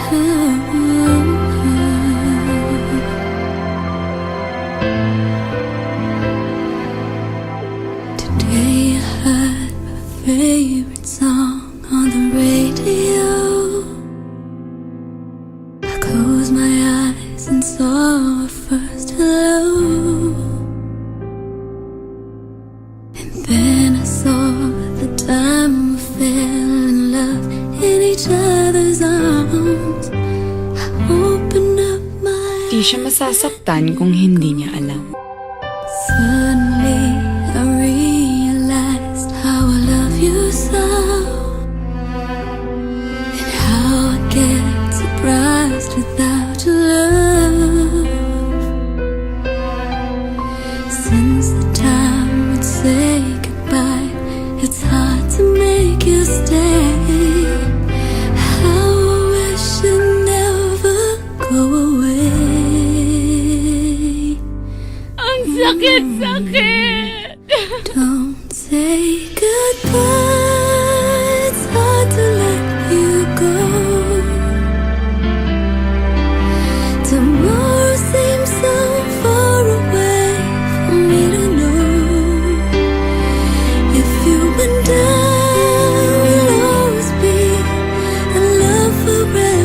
Today I heard my favorite song on the radio. I closed my eyes and saw our first hello. And then I saw the time we fell in love in each other's arms. I opened up my Di siya masasaktan kung hindi niya alam. Suddenly I realized how I love you so, and how I get surprised without your love. Since the time we'd say goodbye, it's hard to make you stay. How I wish you'd never go away. Ang sakit-sakit! Don't say goodbye. It's hard to let you go. Tomorrow seems so far away for me to know. If you and I will always be in love forevermore.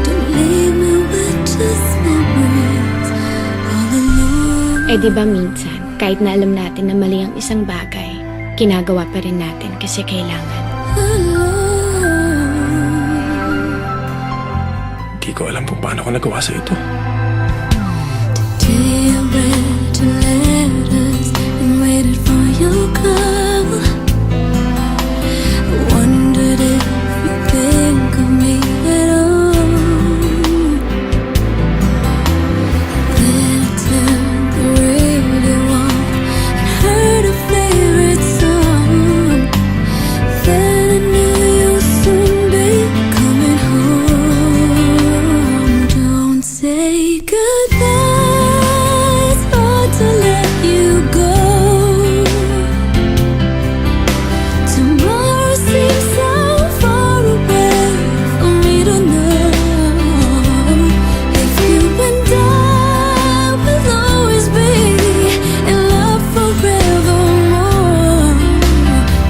Don't leave me with just memories all alone. Eh di ba minsan, kahit na alam natin na mali ang isang bagay, ginagawa pa rin natin kasi kailangan. Hindi ko alam kung paano ko nagawa sa ito. Today I read your letters and waited for your call. I wondered if you think of me at all. Then I turned the radio on and heard a favorite song. Then I knew you'll soon be coming home. Don't say goodbye. It's hard to let you go. Tomorrow seems so far away for me to know. If you and I will always be in love forevermore.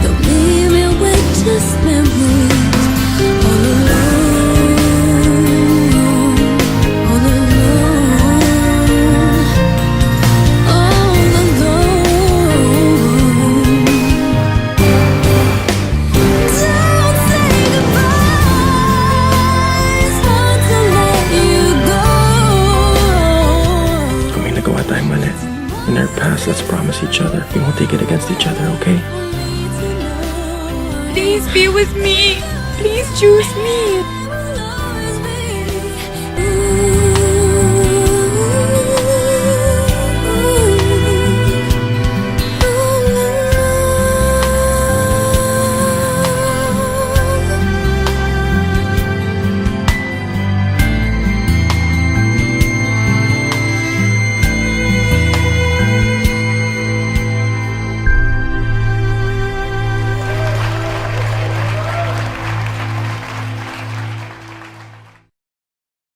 Don't leave me with just memories all alone. All alone. All alone. Don't say goodbye. It's hard to let you go. Kung may nagawa tayong mali, in our past, let's promise each other we won't take it against each other, okay? Please be with me. Please choose me.